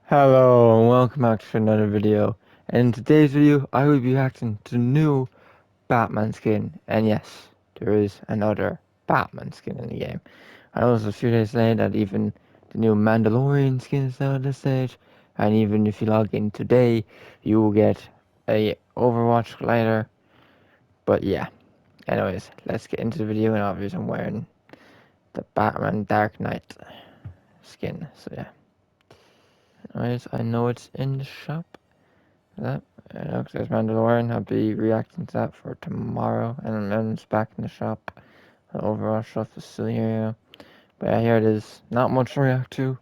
Hello and welcome back to another video. And in today's video, I will be reacting to the new Batman skin. And yes, there is another Batman skin in the game. I know it's a few days late that even the new Mandalorian skin is out at this stage. And even if you log in today, you will get a Overwatch later. But yeah, anyways, let's get into the video. And obviously I'm wearing the Batman Dark Knight skin. So yeah. Anyways, I know it's in the shop. That looks there's Mandalorian. I'll be reacting to that for tomorrow, and then it's back in the shop. The overall stuff is still here. But yeah, here it is. Not much to react to.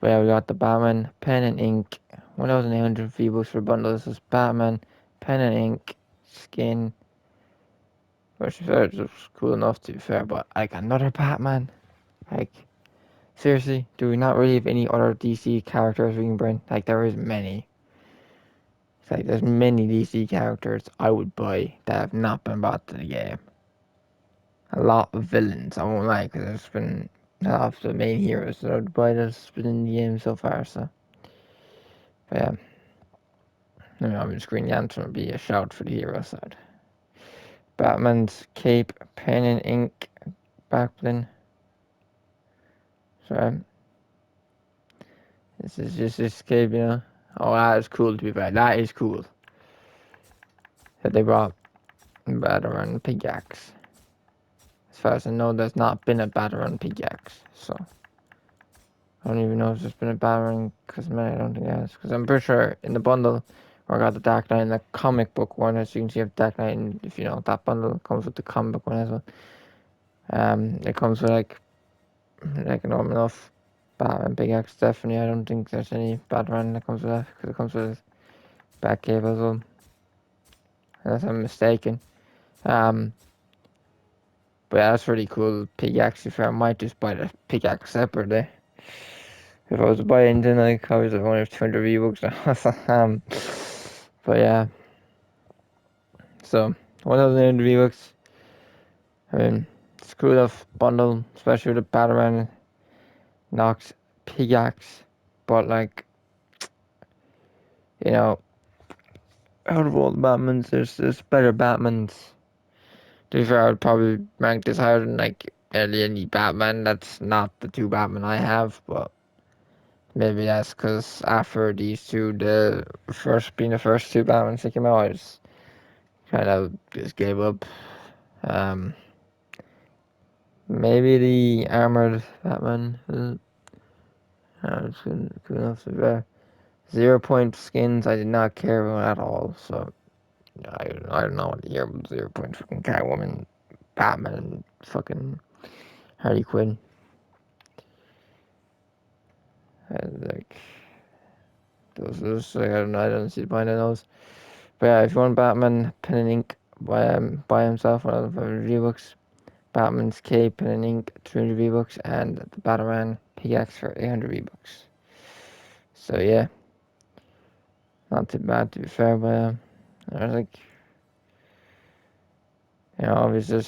But yeah, we got the Batman pen and ink. 1,800 V-Bucks for bundle. This is Batman pen and ink skin. Which is just cool enough to be fair, but like another Batman. Like seriously, do we not really have any other DC characters we can bring? Like there is many. It's like there's many DC characters I would buy that have not been brought to the game. A lot of villains, I won't lie, because there's been a lot of the main heroes that I would buy that's been in the game so far, so. But yeah. I mean, obviously Green Lantern would be a shout for the hero side. Batman's cape, pen and ink, backbling. Sorry. This is just this cape, you know. Oh, that is cool to be fair. That is cool. That they brought Batarang pickaxe. As far as I know, there's not been a Batarang pickaxe, so. I don't even know if there's been a Batarang cosmetic. I don't think it has. Because I'm pretty sure in the bundle where I got the Dark Knight and the comic book one, as you can see, I have Dark Knight, and if you know, that bundle comes with the comic book one as well. It comes with like a normal enough Batman Big X. Definitely, I don't think there's any Batarang that comes with that because it comes with Batcave as well. Unless I'm mistaken. Um, but yeah, that's really cool. Pickaxe, if I might just buy the pickaxe separately. If I was to buy anything like I was only have 200 V-Bucks now. But yeah. So 1,000 V-Bucks. I mean, it's cool enough bundle, especially with the Batman Nox pickaxe. But like, you know, out of all the Batmans, there's better Batmans. To be fair, I would probably rank this higher than like any Batman. That's not the two Batman I have, but maybe that's because after these two, the first two Batmans that came out, I just kind of just gave up. Um, maybe the armored Batman. It's good enough to be 0 point skins I did not care about at all. So I don't know what the year 0 point fucking Catwoman, Batman, and fucking Harley Quinn. Like those like, I don't see the point of those. But yeah, if you want Batman pen and ink by himself, 1,500 V-Bucks. Batman's cape pen and ink 300 V-Bucks, and the Batman pickaxe for 800 V-Bucks. So yeah, not too bad to be fair, but I was like, you know, obviously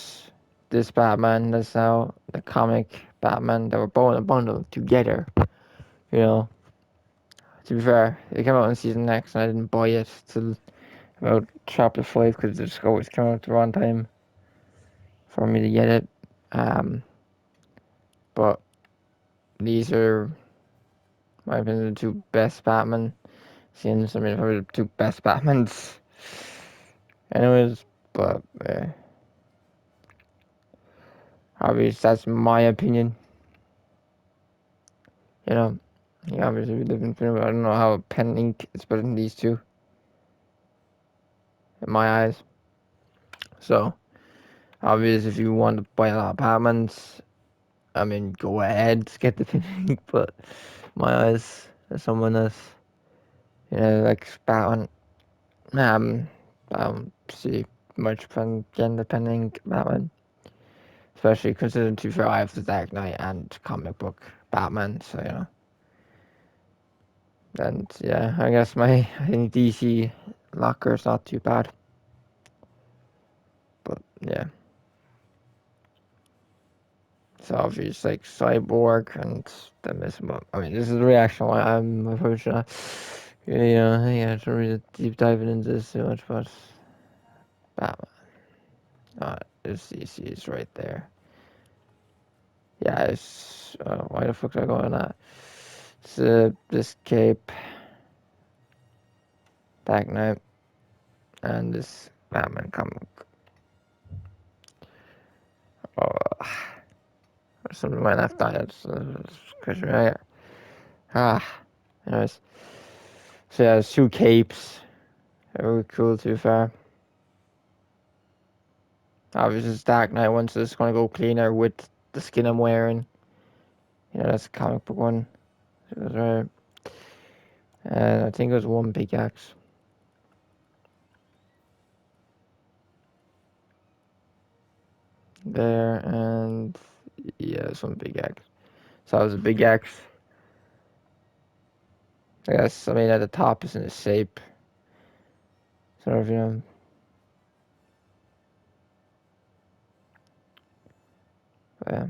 this Batman, that's how the comic Batman that were both in a bundle together. You know, to be fair, it came out in season next, and I didn't buy it till about chapter 5 because it just always came out at the wrong time for me to get it. But these are, my opinion, the two best Batman skins. I mean, probably the two best Batmans. Anyways, but obviously that's my opinion. You know, yeah, obviously we live in film. I don't know how pen ink is better than these two, in my eyes. So, obviously, if you want to buy a lot of Batmans, I mean, go ahead, get the pen ink. But my eyes, as someone that's, you know, like Batman, I don't see much fun getting the pen ink Batman. Especially considering, to be fair, I have the Dark Knight and comic book Batman, so, you know. And yeah, I think DC locker is not too bad. But yeah. obvious, like Cyborg and the missing. But I mean, this is the reaction. Why I'm unfortunately, yeah, to really deep diving into this too much, but Batman. It's right there. Yeah, it's why the fuck did I go on that? It's this cape, Dark Knight, and this Batman comic. Oh, something my left eye. It's question right. Ah, anyways. So yeah, it's two capes. Very cool to be fair. Obviously, it's Dark Knight one, so it's gonna go cleaner with the skin I'm wearing. That's a comic book one. So it was right. And I think it was one pickaxe. There, and yeah, it's one pickaxe. So that was a big X. I guess, I mean, at the top is in a shape. Sort of, but yeah,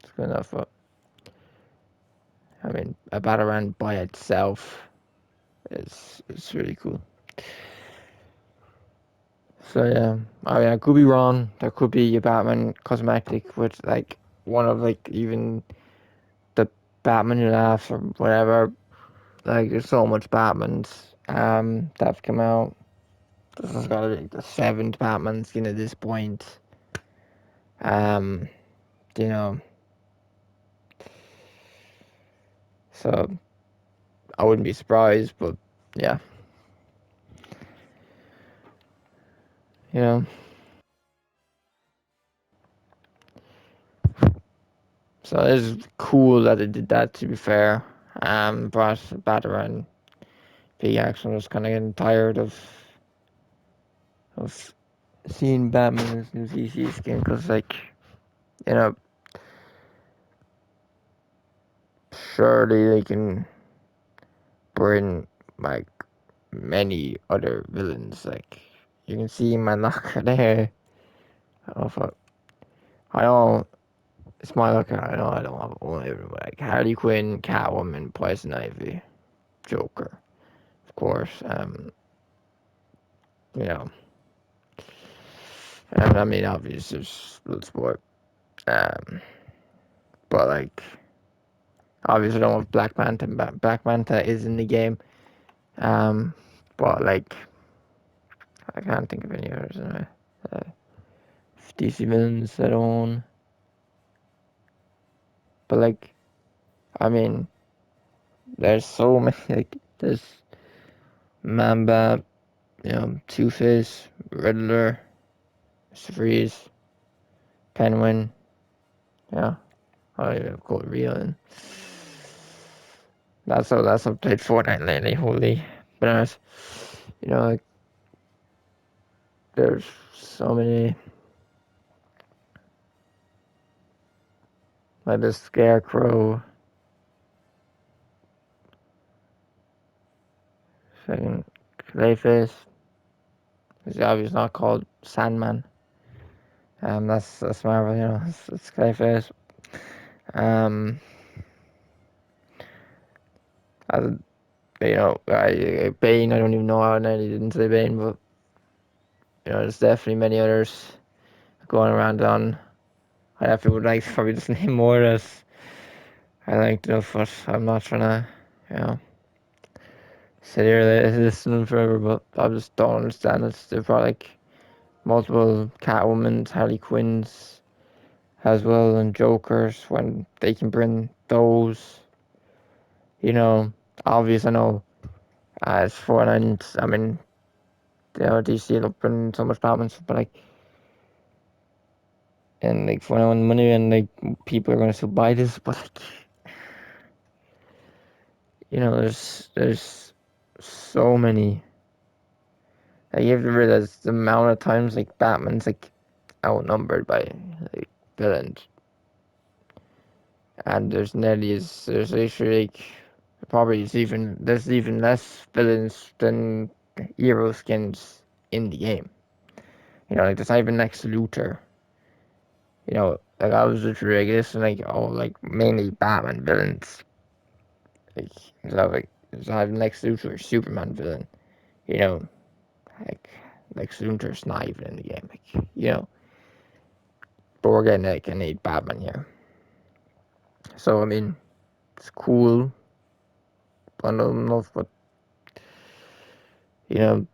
it's good enough. But, I mean, a Batarang by itself is really cool. So yeah, I mean, I could be wrong. There could be a Batman cosmetic with like one of like even the Batman Who Laughs or whatever. Like, there's so much Batmans that have come out. This has got to be the seventh Batman skin at this point. Um, you know, so I wouldn't be surprised, but yeah, you know. So it's cool that they did that. To be fair, but Batarang Big Action was kind of getting tired of seeing Batman in his new DC skin because, like, you know, surely they can bring like many other villains. Like, you can see my locker there. Oh fuck! I don't. It's my locker. I know I don't have one, but like Harley Quinn, Catwoman, Poison Ivy, Joker, of course. You know, and I mean, obviously, there's Bloodsport. Um, but like, obviously, I don't have Black Manta. Black Manta is in the game. Um, but like, I can't think of any others anyway. Uh, DC villains that I own. But like, I mean, there's so many. Like, there's Mamba, Two Face, Riddler, Mr. Freeze, Penguin. Yeah, I call it real. And that's I've played Fortnite lately. Holy bananas! Like, there's so many. Like the Scarecrow. Second, Clayface. He's obviously not called Sandman. That's Marvel. It's Clayface. Um, I, Bane. I don't even know how I nearly didn't say Bane, but there's definitely many others going around on. I definitely would like to probably just name more as I like to know, but I'm not trying to, sit here listening forever. But I just don't understand it. They've got like multiple Catwoman, Harley Quinns as well, and Jokers when they can bring those. Obvious. I know as for and I mean, DC will bring so much Batman, but like, and like for now money and like people are gonna still buy this, but like, there's so many. Like, you have to realize the amount of times like Batman's like outnumbered by like villains, and there's literally like probably there's even less villains than hero skins in the game. Like there's not even Lex Luthor Like I was just ridiculous and like all like mainly Batman villains. Like it's not even Lex Luthor, Superman villain. You know, like Lex Luthor's not even in the game. But we're getting like an 8 Batman here. So I mean, it's cool. I don't know, but you know,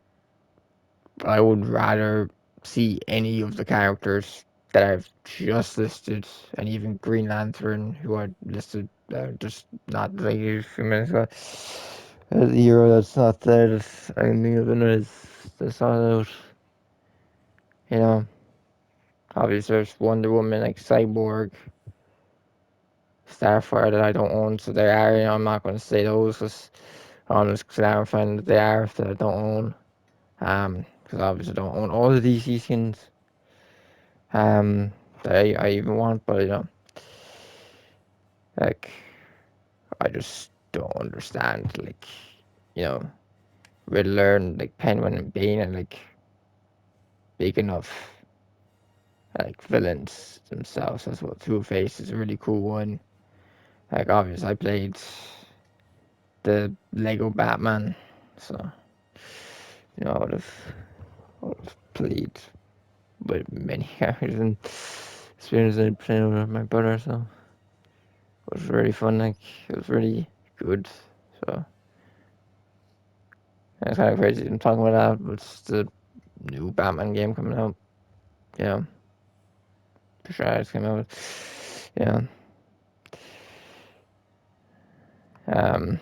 I would rather see any of the characters that I've just listed, and even Green Lantern, who I listed just not like a few minutes ago. The hero that's not there, that's, I think of it is that's not out. You know, obviously there's Wonder Woman, like Cyborg, Starfire that I don't own, so they are. I'm not going to say those because I'm just clarifying that they are that I don't own. Because obviously I don't own all the DC skins. That I even want, but like I just don't understand, like you know, Riddler and like Penguin and Bane and like big enough like villains themselves. That's what Two Face is a really cool one. Like obviously I played the Lego Batman, so I would have played with many characters and experience I playing with my brother, so it was really fun. Like it was really good. So it's kind of crazy I'm talking about that, but it's the new Batman game coming out. Yeah, for sure it's coming out. Yeah. Um.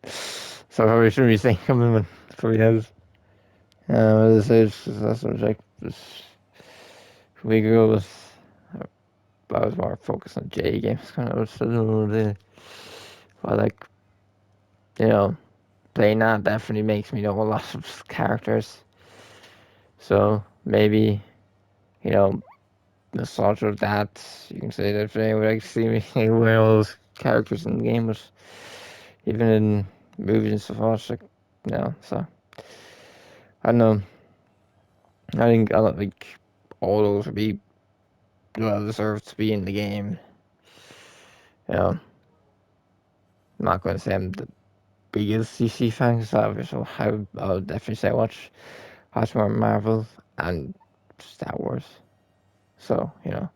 So I probably shouldn't be saying something, but it probably has. As I say, that's what like this week ago was. I was more focused on J games, kind of. So I don't know really. But like you know, playing that definitely makes me know a lot of characters. So maybe you know nostalgia of that. You can say that if anyone would like to see me wear all those characters in the game, but even in movies and stuff, like So I don't know. I don't think all those would be well deserved to be in the game. I'm not going to say I'm the biggest DC fan, so I'll definitely say watch more Marvel and Star Wars. So you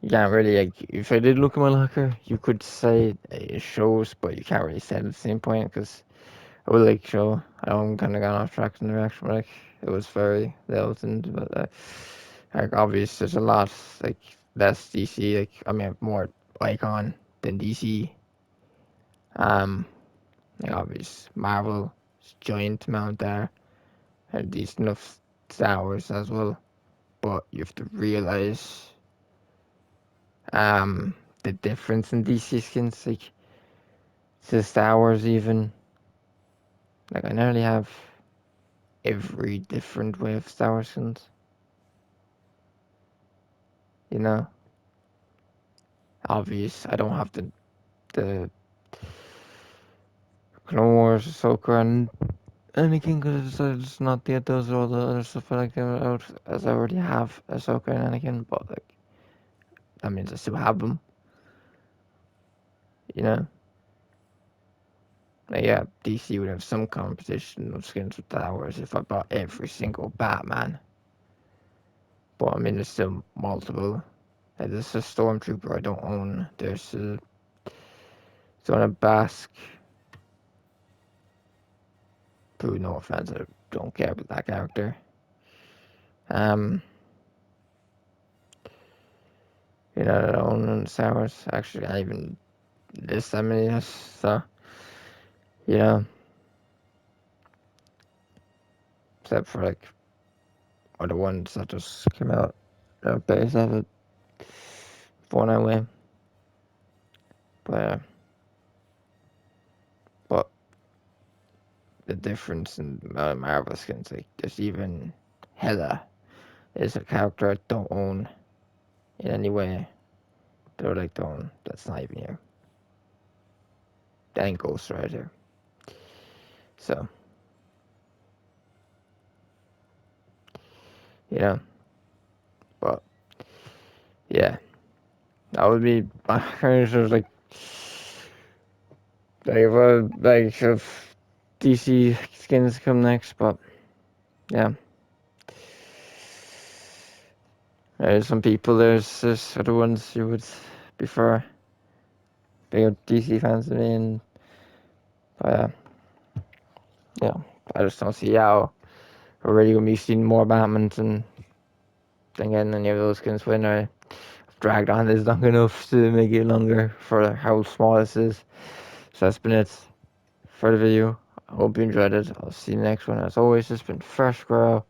can't really like if I did look at my locker, you could say it shows, but you can't really say it at the same point because I would like show. I know I'm kind of gone off track in the direction, but like it was very relative, but like obvious there's a lot like less DC. Like I mean more Icon than DC. Um, like obvious Marvel giant amount there and decent enough Star Wars as well, but you have to realize the difference in DC skins like to Star Wars even like I nearly have every different way of Star Wars skins. You know, obvious. I don't have the Clone Wars, Ahsoka, and Anakin because I decided just not to get those or all the other stuff I like out as I already have Ahsoka and Anakin. But like that means I still have them. You know, like, yeah, DC would have some competition of skins with Star Wars if I bought every single Batman. But I mean, there's still multiple. Like, there's a Stormtrooper I don't own. There's a Zona Basque. Who, no offense, I don't care about that character. Um, I own Star Wars. Actually, I even list that many. So, you know, except for like other ones that just came out based off it Fortnite way. But the difference in Marvel skins, like there's even Hela is a character I don't own in any way. They're like don't. That's not even here. That ain't Ghost Rider. So you know, but yeah, that would be kind of sort of like if DC skins come next, but yeah. There's some people, there's other ones who would prefer bigger DC fans than me, and but yeah, I just don't see how we're really gonna be seeing more Batman than getting any of those skins when I dragged on this long enough to make it longer for how small this is. So that's been it for the video. I hope you enjoyed it. I'll see you next one. As always, it's been Fresh Squirrel.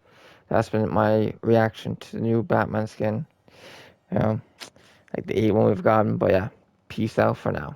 That's been my reaction to the new Batman skin. Like the 8 one we've gotten, but yeah, peace out for now.